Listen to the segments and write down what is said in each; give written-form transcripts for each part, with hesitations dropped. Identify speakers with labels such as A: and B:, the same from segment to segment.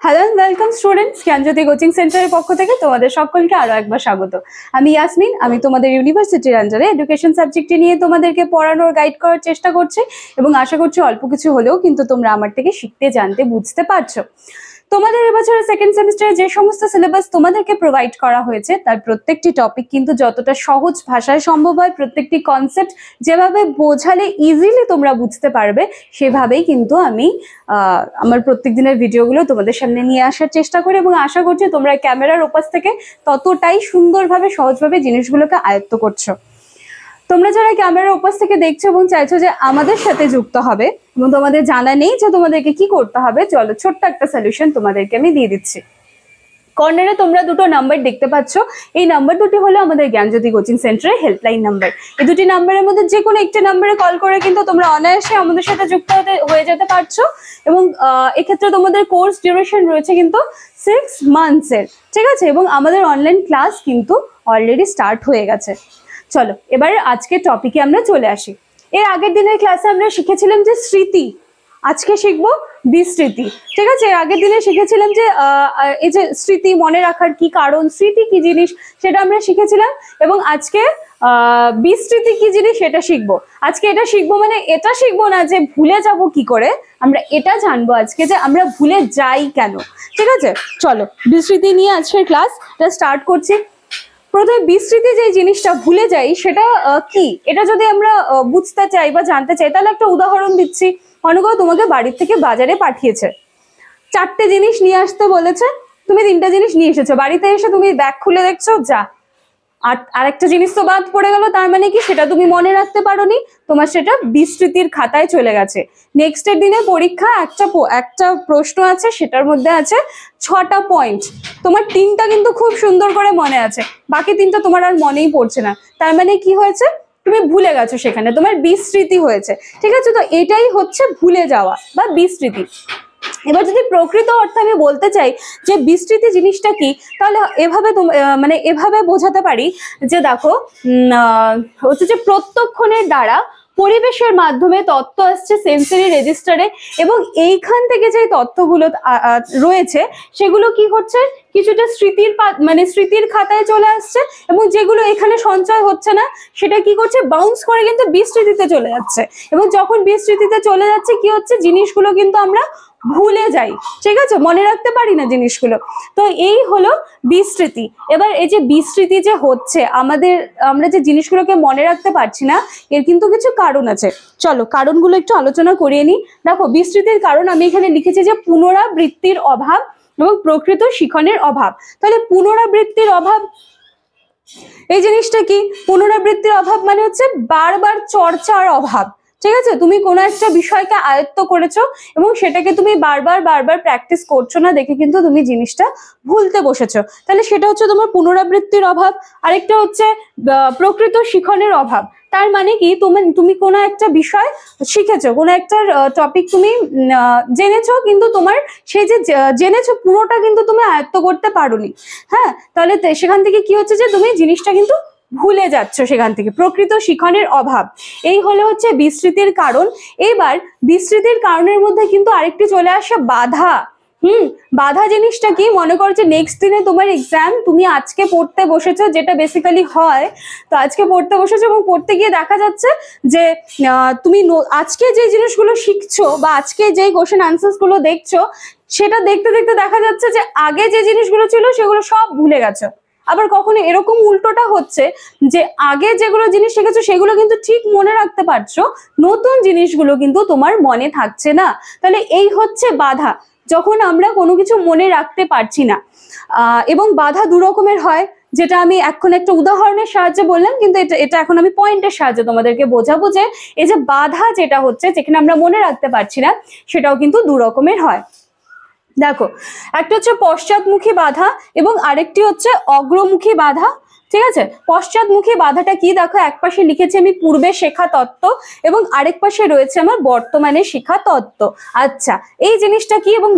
A: Hello and welcome students, Gyanjyoti coaching সেন্টারের পক্ষ থেকে তোমাদের সকলকে আরো একবার স্বাগত। আমি ইয়াসমিন, আমি তোমাদের ইউনিভার্সিটির আন্ডারে এডুকেশন সাবজেক্টটি নিয়ে তোমাদেরকে পড়ানোর গাইড করার চেষ্টা করছি এবং আশা করছি অল্প কিছু হলেও কিন্তু তোমরা আমার থেকে শিখতে, জানতে, বুঝতে পারছো। তোমাদের এবছরের সেকেন্ড সেমিস্টারে যে সমস্ত সিলেবাস তোমাদেরকে প্রোভাইড করা হয়েছে তার প্রত্যেকটি টপিক কিন্তু যতটা সহজ ভাষায় সম্ভব হয়, প্রত্যেকটি কনসেপ্ট যেভাবে বোঝালে ইজিলি তোমরা বুঝতে পারবে সেভাবেই কিন্তু আমি আমার প্রত্যেক দিনের ভিডিওগুলো তোমাদের সামনে নিয়ে আসার চেষ্টা করি এবং আশা করছি তোমরা ক্যামেরার ওপাশ থেকে ততটাই সুন্দরভাবে, সহজভাবে জিনিসগুলোকে আয়ত্ত করছো। তোমরা যারা ক্যামেরার ওপাশ থেকে দেখছো এবং চাইছো যে আমাদের সাথে যুক্ত হবে এবং তোমাদের জানা নেই যে তোমাদেরকে কি করতে হবে, চলো ছোট্ট একটা সলিউশন তোমাদেরকে আমি দিয়ে দিচ্ছি। কর্নারে তোমরা দুটো নাম্বার দেখতে পাচ্ছ, এই নাম্বার দুটি হলো আমাদের জ্ঞানজ্যোতি কোচিং সেন্টারের হেল্পলাইন নাম্বার। এই দুটি নাম্বারের মধ্যে যে কোনো একটি নাম্বারে কল করে কিন্তু তোমরা অনায়াসে আমাদের সাথে যুক্ত হয়ে যেতে পারছো এবং এক্ষেত্রে তোমাদের কোর্স ডিউরেশন রয়েছে কিন্তু 6 মান্থসের, ঠিক আছে? এবং আমাদের অনলাইন ক্লাস কিন্তু অলরেডি স্টার্ট হয়ে গেছে। চলো এবার আজকে টপিকে আমরা চলে আসি। এর আগের দিনের ক্লাসে আমরা শিখেছিলাম যে স্মৃতি, আজকে শিখবো বিস্মৃতি, ঠিক আছে? এর আগের দিনে শিখেছিলাম যে এই যে স্মৃতি মনে রাখার কি কারণ, স্মৃতি কি জিনিস সেটা আমরা শিখেছিলাম এবং আজকে বিস্মৃতি কি জিনিস সেটা শিখবো। আজকে এটা শিখবো, মানে এটা শিখবো না যে ভুলে যাব কি করে, আমরা এটা জানবো আজকে যে আমরা ভুলে যাই কেন, ঠিক আছে? চলো বিস্মৃতি নিয়ে আজকের ক্লাসটা স্টার্ট করছি। প্রথমে বিস্মৃতি যে জিনিসটা ভুলে যাই সেটা কি, এটা যদি আমরা বুঝতে চাই বা জানতে চাই তাহলে একটা উদাহরণ দিচ্ছি। মনে করো তোমাকে বাড়ির থেকে বাজারে পাঠিয়েছে, 4টে জিনিস নিয়ে আসতে বলেছে, তুমি 3টে জিনিস নিয়ে এসেছো, বাড়িতে এসে তুমি ব্যাগ খুলে দেখছো যা আরেকটা জিনিস তো বাদ পড়ে গেল, তার মানে কি সেটা তুমি মনে রাখতে পারোনি, তোমার সেটা বিস্মৃতির খাতায় চলে গেছে। নেক্সটের দিনে পরীক্ষা, একটা প্রশ্ন আছে, সেটার মধ্যে আছে 6টা পয়েন্ট, তোমার 3টা কিন্তু খুব সুন্দর করে মনে আছে, বাকি 3টা তোমার আর মনেই পড়ছে না, তার মানে কি হয়েছে, তুমি ভুলে গেছো, সেখানে তোমার বিস্মৃতি হয়েছে, ঠিক আছে? তো এটাই হচ্ছে ভুলে যাওয়া বা বিস্মৃতি। এবার যদি প্রকৃত অর্থে আমি বলতে চাই যে বিস্মৃতি জিনিসটা কি, তাহলে এভাবে বোঝাতে পারি যে দেখো হচ্ছে যে প্রত্যক্ষণের দ্বারা পরিবেশের মাধ্যমে তথ্য আসছে সেন্সরি রেজিস্টারে এবং এইখান থেকে যে তথ্যগুলো রয়েছে সেগুলো কি হচ্ছে, কিছুটা স্মৃতির খাতায় চলে আসছে এবং যেগুলো এখানে সঞ্চয় হচ্ছে না সেটা কি করছে, বাউন্স করে কিন্তু বিস্মৃতিতে চলে যাচ্ছে এবং যখন বিস্মৃতিতে চলে যাচ্ছে কি হচ্ছে, জিনিসগুলো কিন্তু আমরা ভুলে যাই, ঠিক আছে? মনে রাখতে পারি না জিনিসগুলো। তো এই হলো বিস্মৃতি। এবার এই যে বিস্মৃতি যে হচ্ছে, আমরা যে জিনিসগুলোকে মনে রাখতে পারছি না, এর কিন্তু কিছু কারণ আছে। চলো কারণগুলো একটু আলোচনা করিয়ে নিই। দেখো বিস্মৃতির কারণ আমি এখানে লিখেছি যে পুনরাবৃত্তির অভাব এবং প্রকৃত শিখনের অভাব। তাহলে পুনরাবৃত্তির অভাব এই জিনিসটা কি, পুনরাবৃত্তির অভাব মানে হচ্ছে বারবার চর্চার অভাব, ঠিক আছে? তুমি কোনো একটা বিষয়কে আয়ত্ত করেছো এবং সেটাকে তুমি বারবার প্র্যাকটিস করছো না দেখে কিন্তু তুমি জিনিসটা ভুলতে বসেছো, তাহলে সেটা হচ্ছে তোমার পুনরাবৃত্তির অভাব। আরেকটা হচ্ছে প্রকৃত শিখনের অভাব। তার মানে কি, তুমি কোনো একটা বিষয় শিখেছো, কোনো একটা টপিক তুমি জেনেছো, কিন্তু তোমার সেই যে জেনেছো পুরোটা কিন্তু তুমি আয়ত্ত করতে পারোনি, হ্যাঁ? তাহলে সেখান থেকে কি হচ্ছে যে তুমি জিনিসটা কিন্তু ভুলে যাচ্ছ, সেখান থেকে প্রকৃত শিখনের অভাব। এই হচ্ছে বিস্মৃতির কারণ। এবার বিস্মৃতির কারণের মধ্যে কিন্তু আরেকটি চলে আসে বাধা। বাধা জিনিসটা কি, মনে করো যে নেক্সট দিনে তোমার এক্সাম, তুমি আজকে পড়তে বসেছো, যেটা বেসিক্যালি হয়, তো আজকে পড়তে বসেছো এবং পড়তে গিয়ে দেখা যাচ্ছে যে তুমি আজকে যে জিনিসগুলো শিখছো বা আজকে যে কোশ্চেন আনসার্স গুলো দেখছো, সেটা দেখতে দেখতে দেখা যাচ্ছে যে আগে যে জিনিসগুলো ছিল সেগুলো সব ভুলে গেছো। আবার কখনো এরকম উল্টোটা হচ্ছে যে আগে যেগুলো জিনিস শিখেছো সেগুলো কিন্তু ঠিক মনে রাখতে পারছো, নতুন জিনিসগুলো কিন্তু তোমার মনে থাকছে না। তাহলে এই হচ্ছে বাধা, যখন আমরা কোনো কিছু মনে রাখতে পারছি না। এবং বাধা 2 রকমের হয়, যেটা আমি এখন একটা উদাহরণের সাহায্যে বললাম, কিন্তু এটা এখন আমি পয়েন্টের সাহায্যে তোমাদেরকে বোঝাবো যে এই যে বাধা যেটা হচ্ছে, যেখানে আমরা মনে রাখতে পারছি না, সেটাও কিন্তু 2 রকমের হয়। দেখো একটা হচ্ছে পশ্চাৎমুখী বাধা এবং আরেকটি হচ্ছে অগ্রমুখী বাধা, ঠিক আছে? পশ্চাৎমুখী বাধাটা কি, দেখো একপাশে লিখেছি আমি পূর্বে শেখা তত্ত্ব এবং আরেক পাশে রয়েছে আমার বর্তমানে শেখা তত্ত্ব। আচ্ছা, এই জিনিসটা কি এবং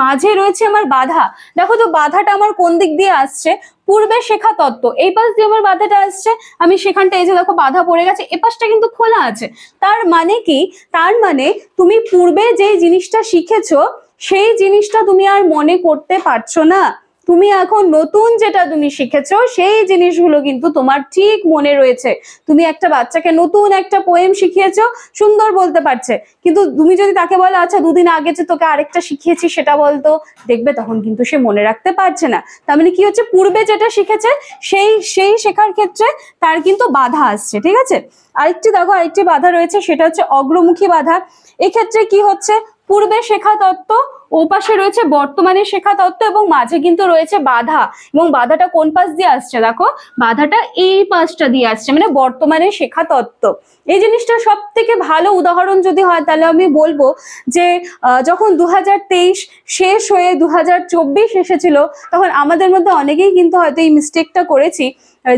A: মাঝে রয়েছে আমার বাধা। দেখো তো বাধাটা আমার কোন দিক দিয়ে আসছে, পূর্বে শেখা তত্ত্ব, এই পাশ দিয়ে আমার বাধাটা আসছে, আমি সেখানটা এই যে দেখো বাধা পড়ে গেছে, এ পাশটা কিন্তু খোলা আছে। তার মানে কি, তার মানে তুমি পূর্বে যেই জিনিসটা শিখেছো সেই জিনিসটা তুমি আর মনে করতে পারছো না। তুমি এখন নতুন যেটা তুমি শিখেছো সেই জিনিসগুলো কিন্তু তোমার ঠিক মনে রয়েছে। তুমি একটা বাচ্চাকে নতুন একটা পোয়েম শিখিয়েছো, সুন্দর বলতে পারছে, কিন্তু তুমি যদি তাকে বলো আচ্ছা দুদিন আগে যে তোকে আরেকটা শিখিয়েছি সেটা বলতো, দেখবে তখন কিন্তু সে মনে রাখতে পারছে না। তার মানে কি হচ্ছে, পূর্বে যেটা শিখেছে সেই শেখার ক্ষেত্রে তার কিন্তু বাধা আসছে। ঠিক আছে, আরেকটি দেখো, আরেকটি বাধা রয়েছে, সেটা হচ্ছে অগ্রমুখী বাধা। এক্ষেত্রে কি হচ্ছে, পূর্বে শেখা তত্ত্ব, ওপাশে রয়েছে বর্তমানে শেখা তত্ত্ব, এবং মাঝে কিন্তু রয়েছে বাধা। এবং বাধাটা কোন পাশ দিয়ে আসছে, দেখো বাধাটা এই পাশটা দিয়ে আসছে, মানে বর্তমানে শেখা তত্ত্ব। এই জিনিসটা সব থেকে ভালো উদাহরণ যদি হয় তাহলে আমি বলবো যে যখন 2023 শেষ হয়ে 2024 এসেছিল, তখন আমাদের মধ্যে অনেকেই কিন্তু হয়তো এই মিস্টেকটা করেছি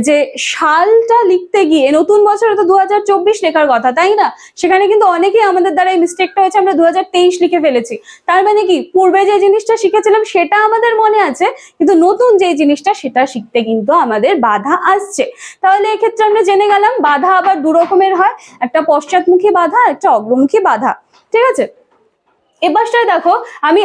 A: যে সালটা লিখতে গিয়ে, নতুন বছরে তো 2024 লেখার কথা তাই না, সেখানে কিন্তু অনেকেই আমাদের দ্বারা এই মিস্টেকটা হয়েছে, আমরা 2023 লিখে ফেলেছি। তার মানে কি, পূর্বে যে জিনিসটা শিখেছিলাম সেটা আমাদের মনে আছে, কিন্তু নতুন যে জিনিসটা সেটা শিখতে কিন্তু আমাদের বাধা আসছে। তাহলে এক্ষেত্রে আমরা জেনে গেলাম বাধা আবার দু রকমের হয়, একটা পশ্চাৎমুখী বাধা, একটা অগ্রমুখী বাধা। ঠিক আছে, এবারটায় দেখো আমি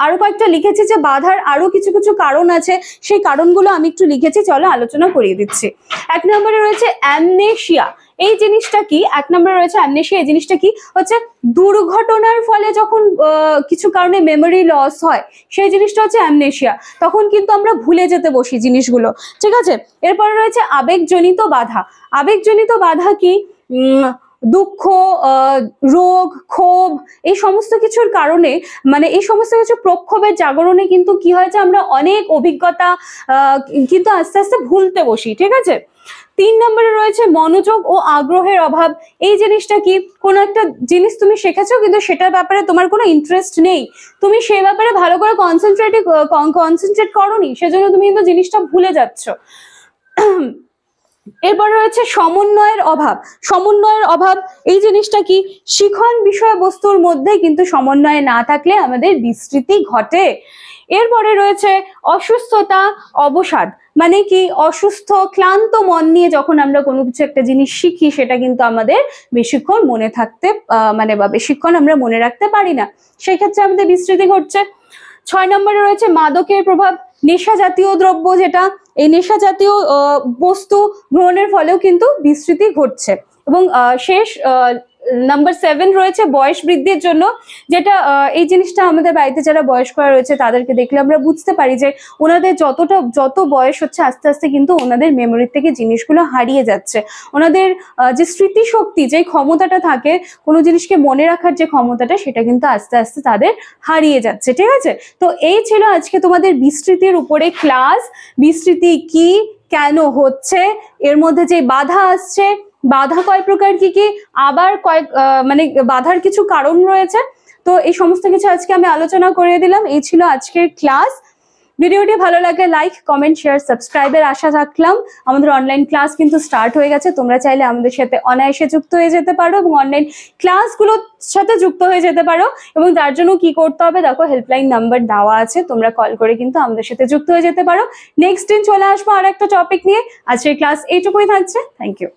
A: আরো কয়েকটা লিখেছি যে বাধার আরো কিছু কিছু কারণ আছে, সেই কারণগুলো আমি একটু লিখেছি, চলো আলোচনা করিয়ে দিচ্ছি। 1 নম্বরে রয়েছে অ্যামনেশিয়া। এই জিনিসটা কি, 1 নম্বরে রয়েছে অ্যামনেশিয়া। এই জিনিসটা কি হচ্ছে, দুর্ঘটনার ফলে যখন কিছু কারণে মেমোরি লস হয় সেই জিনিসটা হচ্ছে অ্যামনেশিয়া। তখন কিন্তু আমরা ভুলে যেতে বসি জিনিসগুলো। ঠিক আছে, এরপরে রয়েছে আবেগজনিত বাধা। আবেগজনিত বাধা কি, দুঃখ, রোগ, ক্ষোভ, এই সমস্ত কিছুর কারণে, মানে এই সমস্ত কিছু প্রক্ষোভের জাগরণে কিন্তু কি হয়েছে, আমরা অনেক অভিজ্ঞতা কিন্তু আস্তে আস্তে ভুলতে বসি। ঠিক আছে, 3 নম্বরে রয়েছে মনোযোগ ও আগ্রহের অভাব। এই জিনিসটা কি, কোনো একটা জিনিস তুমি শিখেছো কিন্তু সেটার ব্যাপারে তোমার কোনো ইন্টারেস্ট নেই, তুমি সেই ব্যাপারে ভালো করে কনসেন্ট্রেট করোনি, সেজন্য তুমি কিন্তু জিনিসটা ভুলে যাচ্ছ। এরপর রয়েছে সমন্বয়ের অভাব। সমন্বয়ের অভাব, এই জিনিসটা কি, শিখন বিষয়বস্তুর মধ্যে কিন্তু সমন্বয় না থাকলে আমাদের বিস্মৃতি ঘটে। এরপরে রয়েছে অসুস্থতা, অবসাদ। মানে কি, অসুস্থ ক্লান্ত মন নিয়ে যখন আমরা কোনো কিছু একটা জিনিস শিখি সেটা কিন্তু আমাদের বেশিক্ষণ মনে থাকতে বা বেশিক্ষণ আমরা মনে রাখতে পারি না, সেই ক্ষেত্রে আমাদের বিস্মৃতি ঘটছে। 6 নম্বরে রয়েছে মাদকের প্রভাব। নেশা জাতীয় দ্রব্য, যেটা এই নেশা জাতীয় বস্তু গ্রহণের ফলেও কিন্তু বিস্মৃতি ঘটছে। এবং শেষ নাম্বার 7 রয়েছে বয়স বৃদ্ধির জন্য, যেটা এই জিনিসটা আমাদের বাড়িতে যারা বয়স্করা রয়েছে তাদেরকে দেখলে আমরা বুঝতে পারি যে ওনাদের যত বয়স হচ্ছে আস্তে আস্তে কিন্তু ওনাদের মেমোরি থেকে জিনিসগুলো হারিয়ে যাচ্ছে। ওনাদের যে স্মৃতিশক্তি, যে ক্ষমতাটা থাকে কোনো জিনিসকে মনে রাখার যে ক্ষমতাটা, সেটা কিন্তু আস্তে আস্তে তাদের হারিয়ে যাচ্ছে। ঠিক আছে, তো এই ছিল আজকে তোমাদের বিস্মৃতির উপরে ক্লাস। বিস্মৃতি কি, কেন হচ্ছে, এর মধ্যে যে বাধা আসছে, বাধা কয় প্রকার, কি কি, আবার মানে বাধার কিছু কারণ রয়েছে, তো এই সমস্ত কিছু আজকে আমি আলোচনা করে দিলাম। এই ছিল আজকের ক্লাস। ভিডিওটি ভালো লাগলে লাইক, কমেন্ট, শেয়ার, সাবস্ক্রাইবের আশা রাখলাম। আমাদের অনলাইন ক্লাস কিন্তু স্টার্ট হয়ে গেছে, তোমরা চাইলে আমাদের সাথে অনায়াসে যুক্ত হয়ে যেতে পারো এবং অনলাইন ক্লাসগুলোর সাথে যুক্ত হয়ে যেতে পারো। এবং তার জন্য কি করতে হবে, দেখো হেল্পলাইন নাম্বার দেওয়া আছে, তোমরা কল করে কিন্তু আমাদের সাথে যুক্ত হয়ে যেতে পারো। নেক্সট দিন চলে আসবো আর একটা টপিক নিয়ে। আজকের ক্লাস এইটুকুই থাকছে। Thank you.